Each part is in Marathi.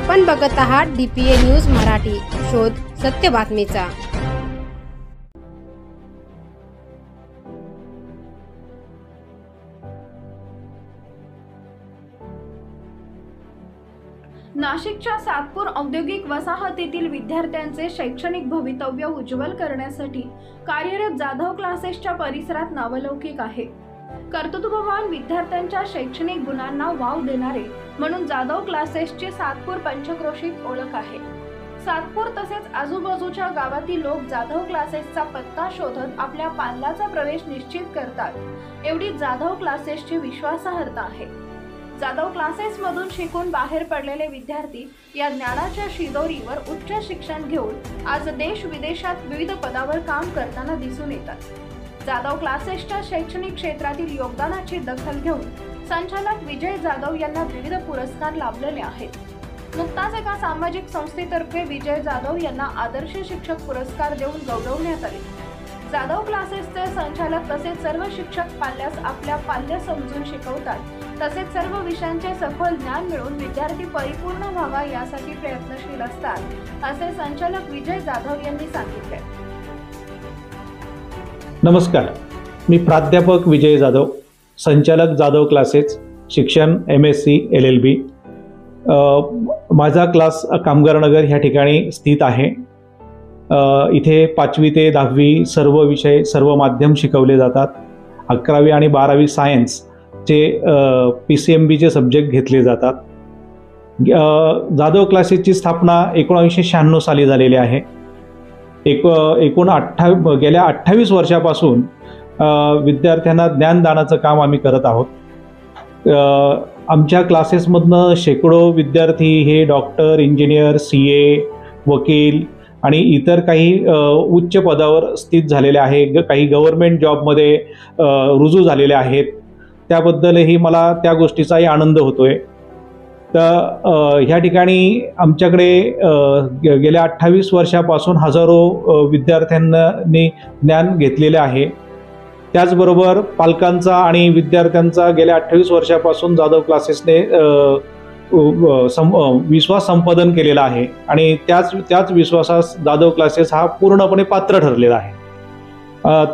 आपण बघत आहात DPA न्यूज मराठी, शोध सत्य बातमीचा। नाशिकच्या सातपूर औद्योगिक वसाहतीतील विद्यार्थ्यांचे शैक्षणिक भवितव्य उज्ज्वल करण्यासाठी कार्यरत जाधव क्लासेसच्या परिसरात नावलौकिक आहे। कर्तृत्ववान विद्यार्थ्यांच्या शैक्षणिक गुणांना वाव देणारे म्हणून जाधव क्लासेसची सातपूर पंचक्रोशीत ओळख आहे। सातपूर तसेच आजूबाजूच्या गावातील लोक जाधव क्लासेसचा पत्ता शोधत आपल्या पाल्याचा प्रवेश निश्चित करतात, एवढी जाधव क्लासेसची विश्वासार्हता आहे। जाधव क्लासेस मधून शिकून बाहेर पडलेले विद्यार्थी या ज्ञानाच्या शिदोरीवर उच्च शिक्षण घेऊन आज देश विदेशात विविध पदावर काम करताना दिसून येतात। जाधव क्लासेसच्या शैक्षणिक क्षेत्रातील योगदानाची दखल घेऊन संचालक विजय जाधव यांना विविध पुरस्कार लाभलेले आहेत। नुकताच एका सामाजिक संस्थेतर्फे विजय जाधव यांना आदर्श शिक्षक पुरस्कार देऊन गौरवण्यात आले। जाधव क्लासेसचे संचालक तसेच सर्व शिक्षक पाल्यास आपल्या पाल्य समजून शिकवतात, तसेच सर्व विषयांचे सखोल ज्ञान मिळून विद्यार्थी परिपूर्ण व्हावा यासाठी प्रयत्नशील असतात, असे संचालक विजय जाधव यांनी सांगितले। नमस्कार, मी प्राध्यापक विजय जाधव, संचालक जाधव क्लासेस, शिक्षण MSc LLB। माझा क्लास कामगारनगर ह्या ठिकाणी स्थित आहे। इथे 5वी ते 10वी सर्व विषय सर्व माध्यम शिकवले जातात। 11वी आणि 12वी सायन्सचे PCMBचे सब्जेक्ट घेतले जातात। जाधव क्लासेसची स्थापना 1996 साली झालेली आहे। गेल्या 28 वर्षापासून विद्यार्थ्यांना ज्ञानदानाचं काम आम्ही करत आहोत। आमच्या क्लासेसमधनं शेकडो विद्यार्थी हे डॉक्टर, इंजिनियर, CA, वकील आणि इतर काही उच्च पदावर स्थित झालेले आहे। काही गव्हर्नमेंट जॉबमध्ये रुजू झालेले आहेत। त्याबद्दलही मला त्या गोष्टीचाही आनंद होतोय। तर ह्या ठिकाणी आमच्याकडे गेल्या 28 वर्षापासून हजारो विद्यार्थ्यांनी ज्ञान घेतलेले आहे। त्याचबरोबर पालकांचा आणि विद्यार्थ्यांचा गेल्या 28 वर्षापासून जाधव क्लासेसने विश्वास संपादन केलेला आहे आणि त्याच विश्वासास जाधव क्लासेस हा पूर्णपणे पात्र ठरलेला आहे।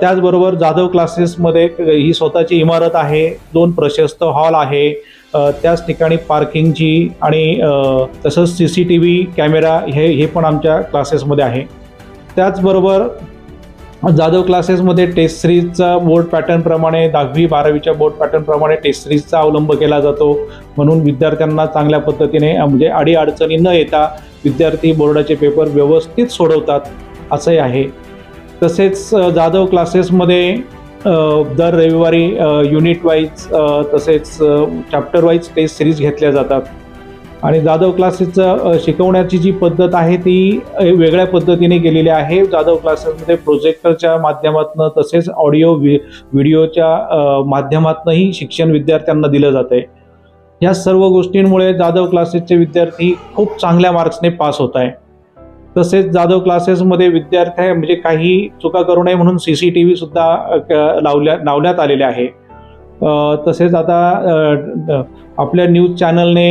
त्याचबरोबर जाधव क्लासेसमध्ये ही स्वतःची इमारत आहे, 2 प्रशस्त हॉल आहे, त्याच ठिकाणी पार्किंगची आणि तसंच CCTV कॅमेरा हे पण आमच्या क्लासेसमध्ये आहे। त्याचबरोबर जाधव क्लासेसमध्ये टेस्ट सिरीजचा बोर्ड पॅटर्नप्रमाणे 10वी 12वीच्या बोर्ड पॅटर्नप्रमाणे टेस्ट सिरीजचा अवलंब केला जातो, म्हणून विद्यार्थ्यांना चांगल्या पद्धतीने म्हणजे अडीअडचणी न येता विद्यार्थी बोर्डाचे पेपर व्यवस्थित सोडवतात असंही आहे। तसेच जाधव क्लासेसमध्ये दर रविवारी युनिट वाईज तसेच चॅप्टर वाईज टेस्ट सिरीज घेतल्या जातात आणि जाधव क्लासेसचं शिकवण्याची जी पद्धत आहे ती वेगळ्या पद्धतीने केलेली आहे। जाधव क्लासेसमध्ये प्रोजेक्टरच्या माध्यमातून तसेच ऑडिओ व्हिडिओच्या माध्यमातूनही शिक्षण विद्यार्थ्यांना दिलं जातं आहे। या सर्व गोष्टींमुळे जाधव क्लासेसचे विद्यार्थी खूप चांगल्या मार्क्सने पास होत आहे। तसेच जाधव क्लासेसमध्ये विद्यार्थी म्हणजे काही चुका करू नये म्हणून CCTV सुद्धा लावण्यात आलेले आहे। तसेच आता आपल्या न्यूज चॅनलने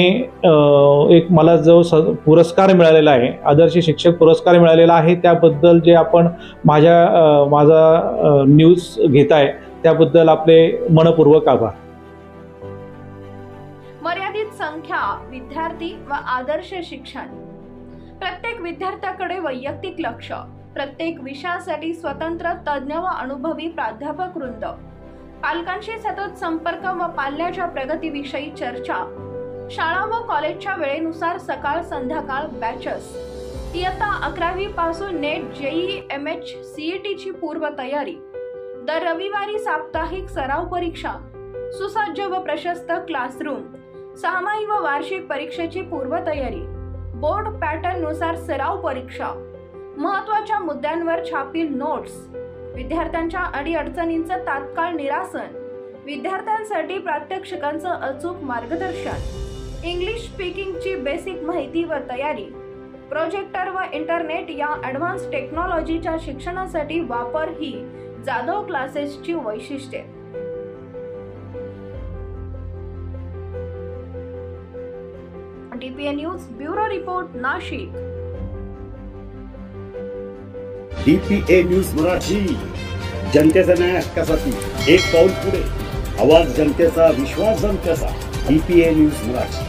एक मला जो पुरस्कार मिळालेला आहे, आदर्श शिक्षक पुरस्कार मिळालेला आहे, त्याबद्दल जे आपण माझा न्यूज घेताय त्याबद्दल आपले मनपूर्वक आभार। मर्यादित संख्या विद्यार्थी व आदर्श शिक्षण। प्रत्येक विद्यार्थ्याकडे वैयक्तिक लक्ष, प्रत्येक विषयासाठी स्वतंत्र तज्ञ व अनुभवी प्राध्यापक वृंद, पालकांशी सतत संपर्क व पाल्याच्या प्रगतीविषयी चर्चा, शाळा व कॉलेजच्या वेळेनुसार सकाळ संध्याकाळ बॅचेस, इयत्ता 11वी पासून नेट, JEE, MH, CETची पूर्वतयारी, दर रविवारी साप्ताहिक सराव परीक्षा, सुसज्ज व प्रशस्त क्लासरूम, सहामाही व वार्षिक परीक्षेची पूर्वतयारी, बोर्ड पॅटर्न नुसार सराव परीक्षा, महत्त्वाच्या मुद्द्यांवर छापील नोट्स, विद्यार्थ्यांच्या अडीअडचणींचं तात्काळ निरासन, विद्यार्थ्यांसाठी प्रात्यक्षिकांचं अचूक मार्गदर्शन, इंग्लिश स्पीकिंगची बेसिक माहिती व तयारी, प्रोजेक्टर व इंटरनेट या ॲडव्हान्स टेक्नॉलॉजीच्या शिक्षणासाठी वापर ही जाधव क्लासेसची वैशिष्ट्ये। DPA news bureau report Nashik. DPA news Marathi, जनतेचा न्याय हक्कासाठी एक पाऊल पुढे, आवाज जनतेचा, विश्वास जनतेचा. DPA news Marathi.